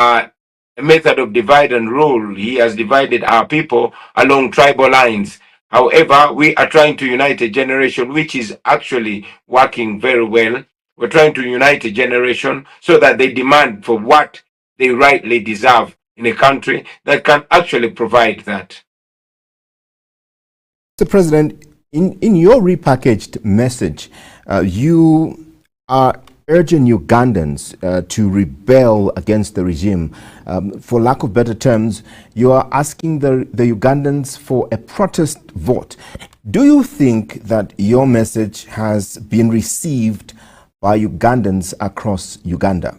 a method of divide and rule. He has divided our people along tribal lines. However, we are trying to unite a generation, which is actually working very well. We're trying to unite a generation so that they demand for what they rightly deserve in a country that can actually provide that. Mr. President, in your repackaged message, you are urging Ugandans to rebel against the regime. For lack of better terms, you are asking the Ugandans for a protest vote. Do you think that your message has been received by Ugandans across Uganda?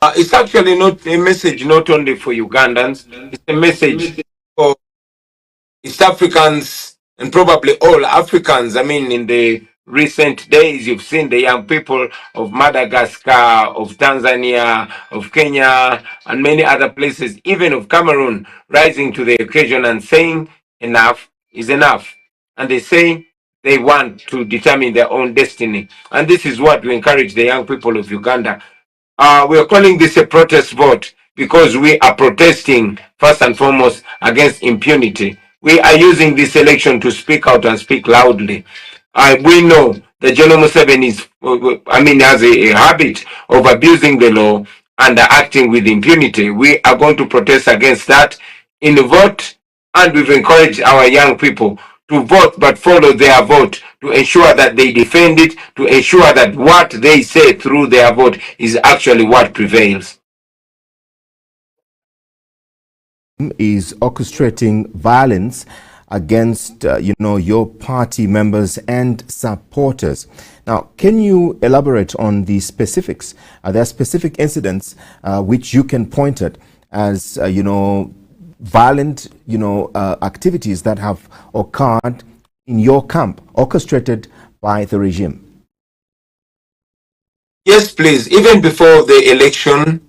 It's actually not a message not only for Ugandans, it's a message for East Africans and probably all Africans. I mean, in the recent days, you've seen the young people of Madagascar, of Tanzania, of Kenya, and many other places, even of Cameroon, rising to the occasion and saying enough is enough. And they say they want to determine their own destiny. And this is what we encourage the young people of Uganda. We are calling this a protest vote because we are protesting first and foremost against impunity. We are using this election to speak out and speak loudly. We know that General Museveni has a habit of abusing the law and acting with impunity. We are going to protest against that in the vote, and we've encouraged our young people to vote, but follow their vote, to ensure that they defend it, to ensure that what they say through their vote is actually what prevails. Is orchestrating violence against, your party members and supporters. Now, can you elaborate on the specifics? Are there specific incidents which you can point at as, violent, activities that have occurred in your camp, orchestrated by the regime? Yes, please. Even before the election,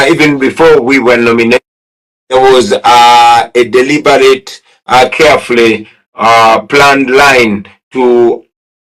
even before we were nominated, there was a deliberate, carefully planned line to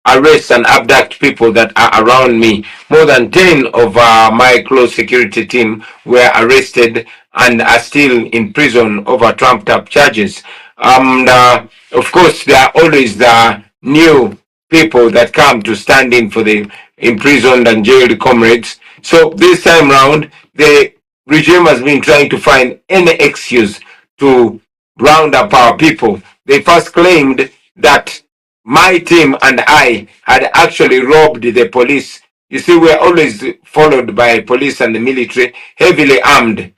arrest and abduct people that are around me. More than 10 of my close security team were arrested and are still in prison over trumped up charges. Of course, there are always the new people that come to stand in for the imprisoned and jailed comrades. So this time round, the regime has been trying to find any excuse to round up our people. They first claimed that my team and I had actually robbed the police. You see, we're always followed by police and the military, heavily armed.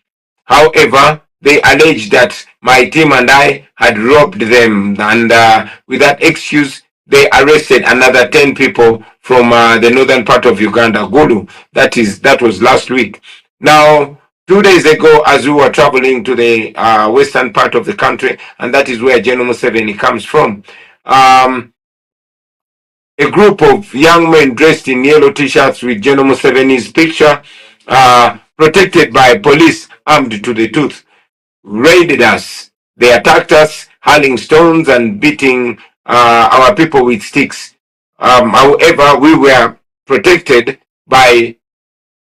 However, they alleged that my team and I had robbed them, and with that excuse, they arrested another 10 people from the northern part of Uganda, Gulu. That was last week. Now, 2 days ago, as we were traveling to the western part of the country, and that is where General Museveni comes from, a group of young men dressed in yellow t-shirts with General Museveni's picture, protected by police armed to the tooth, raided us. They attacked us, hurling stones and beating our people with sticks. However, we were protected by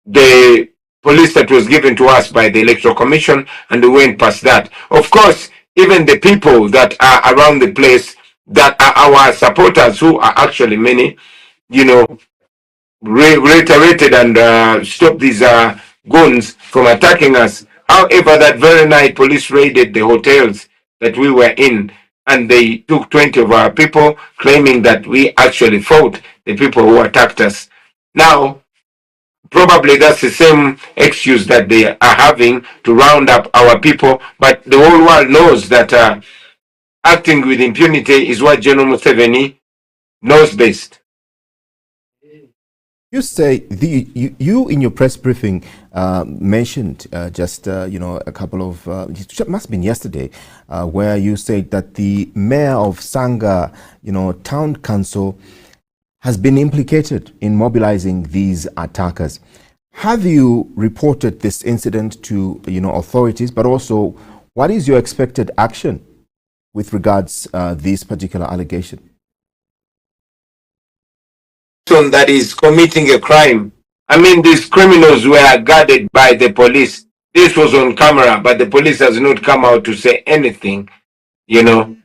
the police that was given to us by the Electoral Commission, and we went past that. Of course, even the people that are around the place that are our supporters, who are actually many, reiterated and stopped these goons from attacking us. However, that very night, police raided the hotels that we were in, and they took 20 of our people, claiming that we actually fought the people who attacked us. Now, probably that's the same excuse that they are having to round up our people, but the whole world knows that acting with impunity is what General Museveni knows best. You say you in your press briefing mentioned just a couple of it must have been yesterday where you said that the mayor of Sanga town council has been implicated in mobilizing these attackers. Have you reported this incident to authorities? But also, what is your expected action with regards this particular allegation? That is committing a crime I mean, these criminals were guarded by the police. This was on camera, but the police has not come out to say anything, you know.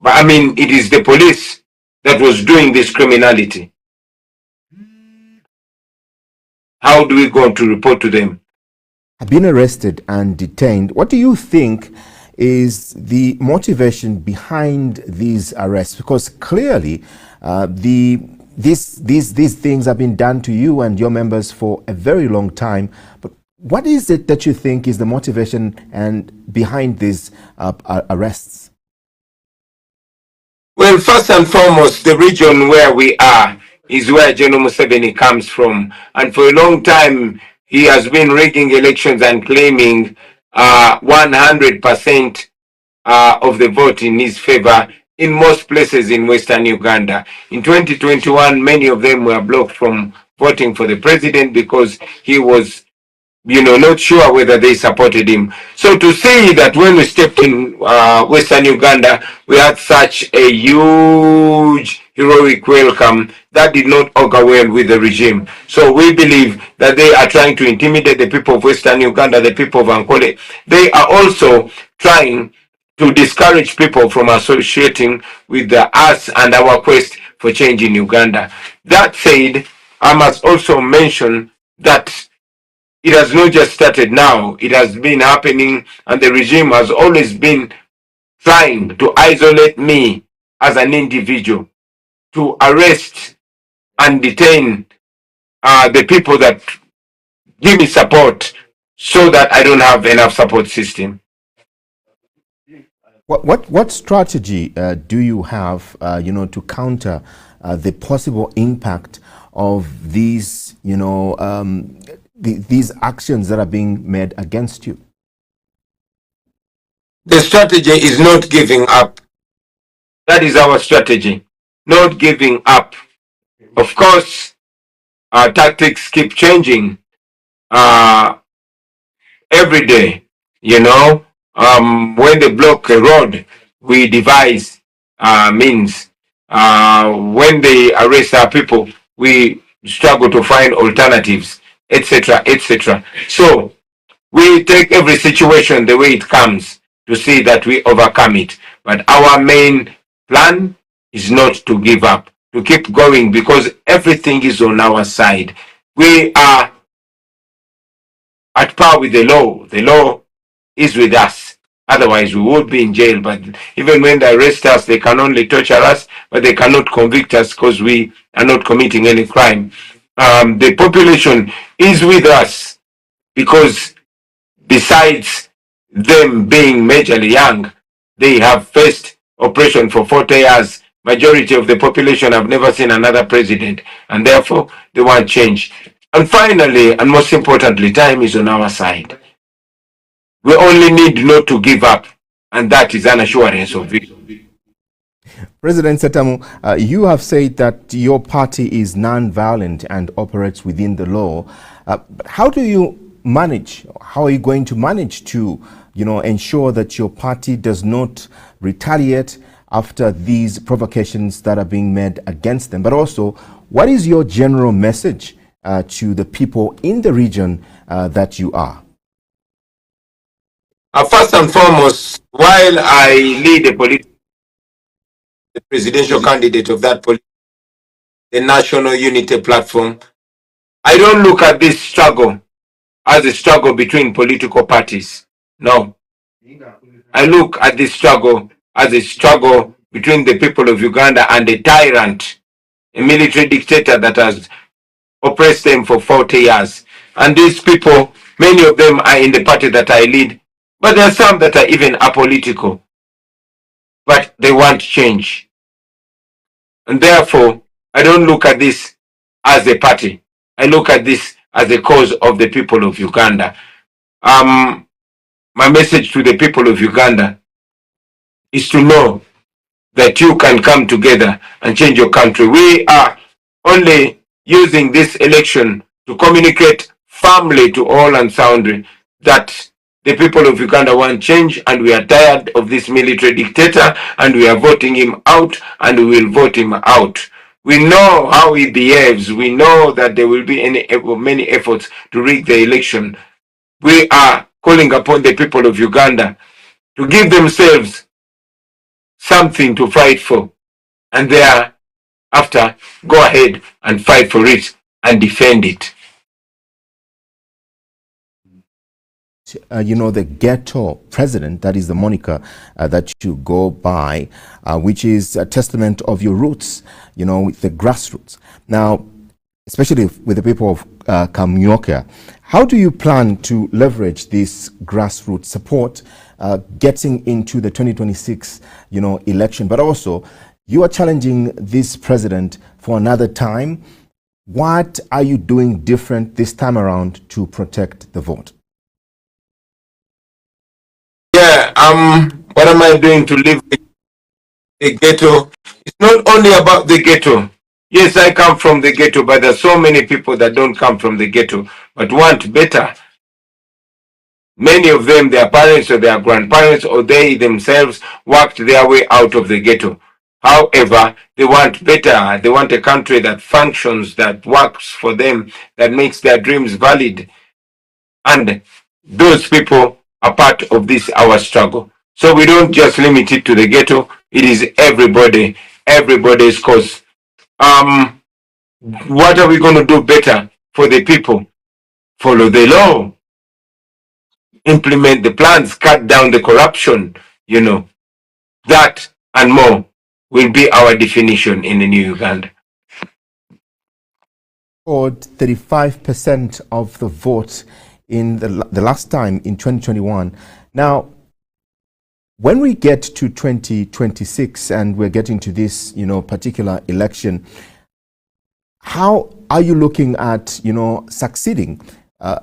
But I mean, it is the police that was doing this criminality. How do we go to report to them? Been arrested and detained. What do you think is the motivation behind these arrests? Because clearly, these things have been done to you and your members for a very long time. But what is it that you think is the motivation and behind these arrests? Well, first and foremost, the region where we are is where General Museveni comes from. And for a long time, he has been rigging elections and claiming 100% of the vote in his favor in most places in Western Uganda. In 2021, many of them were blocked from voting for the president because he was not sure whether they supported him. So to say that when we stepped in Western Uganda, we had such a huge heroic welcome, that did not augur well with the regime. So we believe that they are trying to intimidate the people of Western Uganda, the people of Ankole. They are also trying to discourage people from associating with us and our quest for change in Uganda. That said, I must also mention that it has not just started now. It has been happening, and the regime has always been trying to isolate me as an individual, to arrest and detain the people that give me support so that I don't have enough support system. What strategy do you have, to counter the possible impact of these, these actions that are being made against you? The strategy is not giving up. That is our strategy. Not giving up. Of course, our tactics keep changing every day. When they block a road, we devise means. When they arrest our people, we struggle to find alternatives, etc., etc. So we take every situation the way it comes to see that we overcome it. But our main plan is not to give up, to keep going, because everything is on our side. We are at par with the law. The law is with us. Otherwise, we would be in jail. But even when they arrest us, they can only torture us, but they cannot convict us because we are not committing any crime. The population is with us because besides them being majorly young, they have faced oppression for 40 years. Majority of the population have never seen another president, and therefore they want change. And finally, and most importantly, time is on our side. We only need not to give up, and that is an assurance of it. President Setamu, you have said that your party is non-violent and operates within the law. But how do you manage? How are you going to manage to, ensure that your party does not retaliate after these provocations that are being made against them? But also, what is your general message to the people in the region that you are? First and foremost, while I lead the presidential candidate of that the National Unity Platform, I don't look at this struggle as a struggle between political parties. No. I look at this struggle as a struggle between the people of Uganda and a tyrant, a military dictator that has oppressed them for 40 years. And these people, many of them are in the party that I lead, but there are some that are even apolitical. But they want change. And therefore, I don't look at this as a party. I look at this as a cause of the people of Uganda. My message to the people of Uganda is to know that you can come together and change your country. We are only using this election to communicate firmly to all and sundry that the people of Uganda want change, and we are tired of this military dictator, and we are voting him out, and we will vote him out. We know how he behaves. We know that there will be many efforts to rig the election. We are calling upon the people of Uganda to give themselves something to fight for, and thereafter go ahead and fight for it and defend it. The ghetto president, that is the moniker that you go by, which is a testament of your roots, with the grassroots. Now, especially with the people of Muwonge, how do you plan to leverage this grassroots support getting into the 2026, election? But also, you are challenging this president for another time. What are you doing different this time around to protect the vote? Yeah, what am I doing to live the ghetto? It's not only about the ghetto. Yes, I come from the ghetto, but there's so many people that don't come from the ghetto but want better. Many of them, their parents or their grandparents or they themselves worked their way out of the ghetto. However, they want better. They want a country that functions, that works for them, that makes their dreams valid. And those people are part of this, our struggle. So we don't just limit it to the ghetto. It is everybody, everybody's cause. What are we going to do better for the people? Follow the law. Implement the plans, cut down the corruption, that and more will be our definition in the new Uganda. 35% of the vote in the last time in 2021. Now, when we get to 2026 and we're getting to this, particular election, how are you looking at, succeeding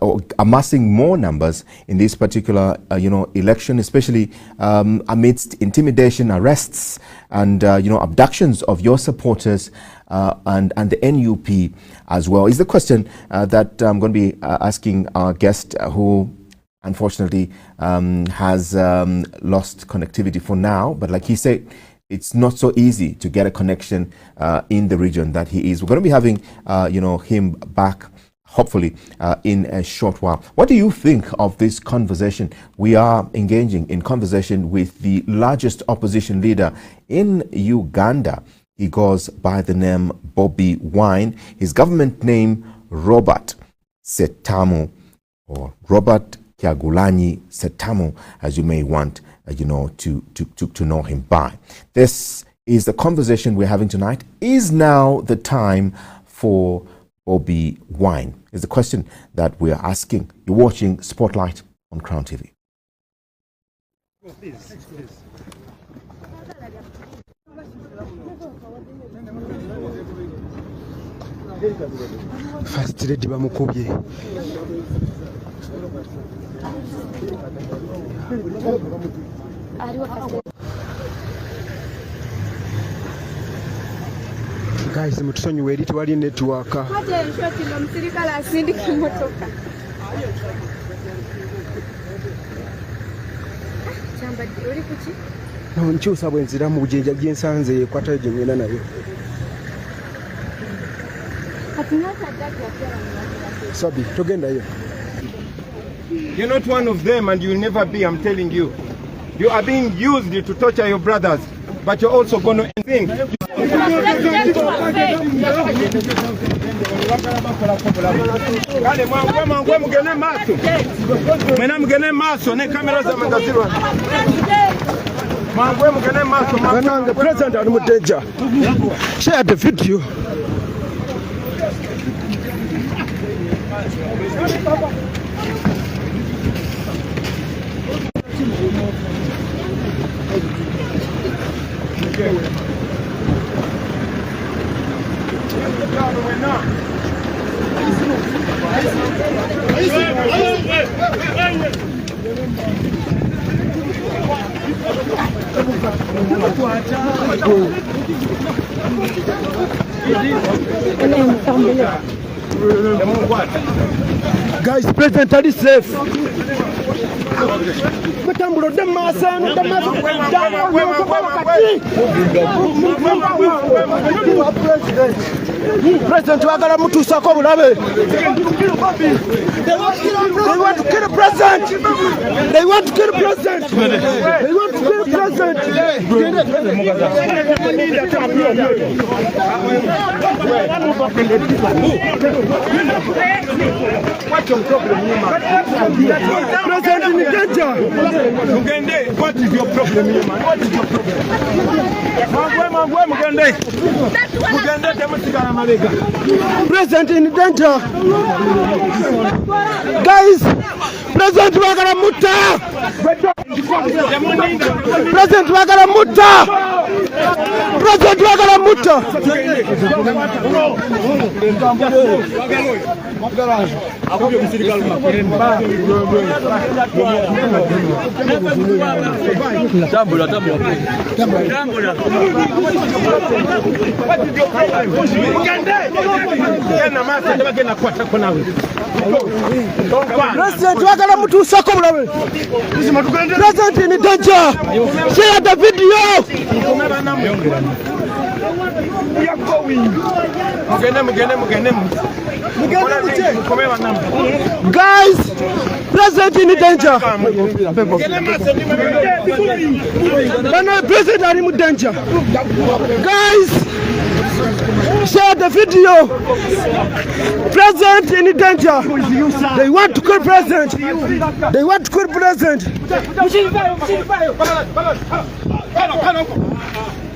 or amassing more numbers in this particular, election, especially amidst intimidation, arrests, and abductions of your supporters and the NUP as well? Is the question that I'm going to be asking our guest, who unfortunately has lost connectivity for now, but like he said, it's not so easy to get a connection in the region that he is. We're going to be having, him back, hopefully, in a short while. What do you think of this conversation? We are engaging in conversation with the largest opposition leader in Uganda. He goes by the name Bobiwine. His government name, Robert Setamu, or Robert Kyagulanyi Setamu, as you may want to know him by. This is the conversation we're having tonight. Is now the time for Bobiwine? Is the question that we are asking. You're watching Spotlight on Crown TV. First lady bamukubye. Guys, mutusonyiwe eri tewali network. Nkyusa bwenzira mu bujinja gyensanze yekwata gye ngenda nayo. Sabi, togendayo. You're not one of them and you'll never be, I'm telling you. You are being used to torture your brothers, but you're also going to think. President Muteja, share the video. Guys, President, are you safe? Mutambula de masa de masa. President wagala mutusako bulabe. They want to kill the president. They want to kill the president. They want to kill the president. What's your problem, President in danger. What is your problem, man? What is your problem? President in danger. Guys, President wagala mutta. President wagala mutta. President wagala mutta. President wagala mutu sako bulabe. President in danger. Share the video. We are going. Guys, President in danger. President in danger. Guys, share the video. President in danger. They want to kill president. They want to kill president.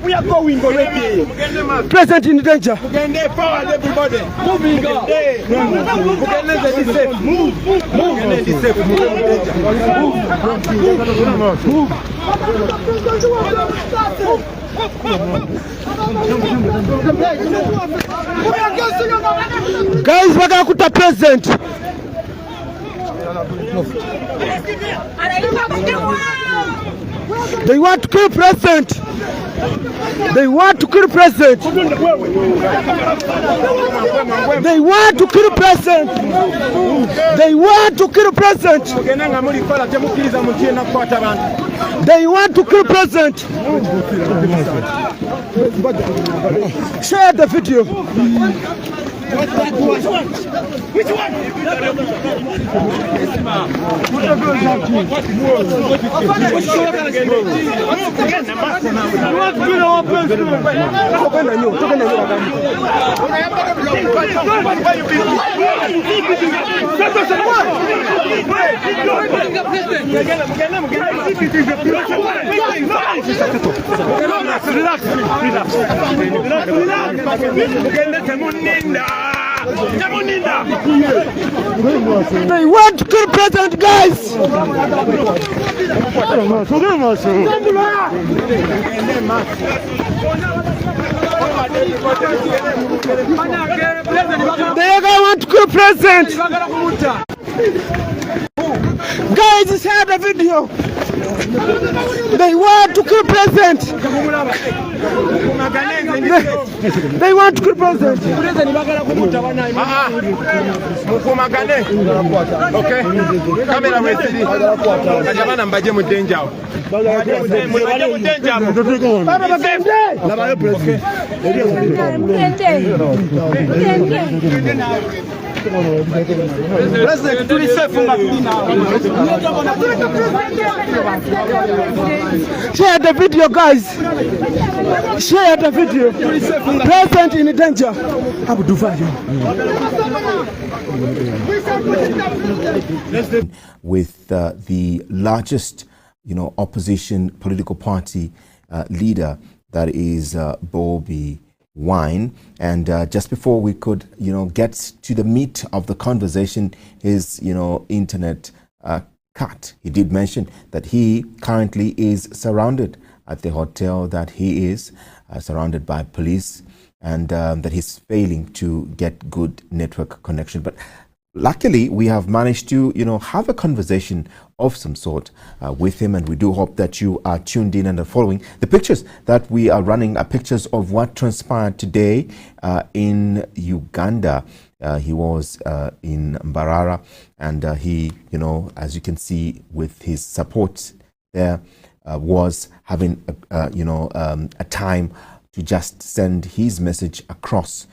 We are going already. President in danger. Forward, everybody. Moving on. Move. Guys, we're going to put the president. They want to kill president. They want to kill president. They want to kill president. They want to kill president. They want to kill president. Share the video. Which one? They want to kill president, guys. They want to kill president. Guys, share the video. They want to kill president. They want to kill president. Okay. Camera ready. Ajabana mbaje mu danger. Share the video, guys. Share the video. President in danger. With the largest, opposition political party leader, that is Bobiwine. And just before we could, get to the meat of the conversation, his, internet cut. He did mention that he currently is surrounded at the hotel that he is, surrounded by police, and that he's failing to get good network connection. But luckily, we have managed to, have a conversation of some sort with him, and we do hope that you are tuned in and are following. The pictures that we are running are pictures of what transpired today in Uganda, He was in Mbarara, and he, as you can see with his support there, was having a time to just send his message across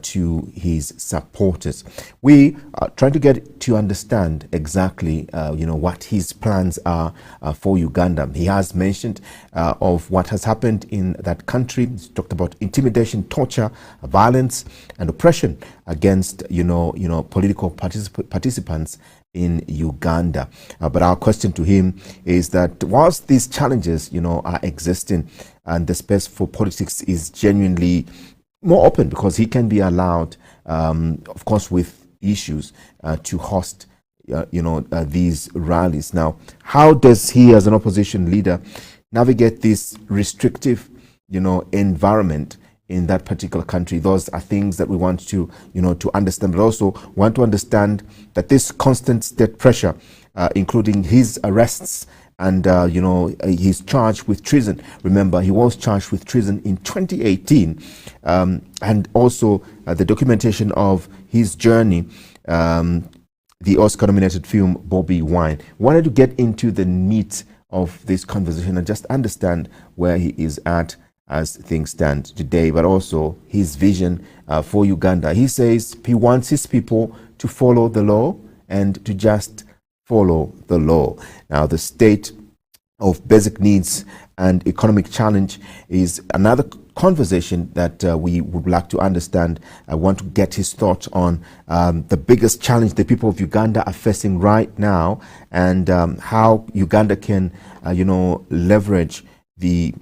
to his supporters. We are trying to get to understand exactly, what his plans are for Uganda. He has mentioned of what has happened in that country. He's talked about intimidation, torture, violence, and oppression against, political participants in Uganda. But our question to him is that whilst these challenges, are existing, and the space for politics is genuinely more open, because he can be allowed, of course, with issues to host, these rallies. Now, how does he, as an opposition leader, navigate this restrictive, environment in that particular country? Those are things that we want to, to understand, but also want to understand that this constant state pressure, including his arrests, and, he's charged with treason. Remember, he was charged with treason in 2018. And also the documentation of his journey, the Oscar-nominated film Bobiwine. Wanted to get into the meat of this conversation and just understand where he is at as things stand today, but also his vision for Uganda. He says he wants his people to follow the law and to just follow the law. Now, the state of basic needs and economic challenge is another conversation that we would like to understand. I want to get his thoughts on the biggest challenge the people of Uganda are facing right now, and how Uganda can, leverage the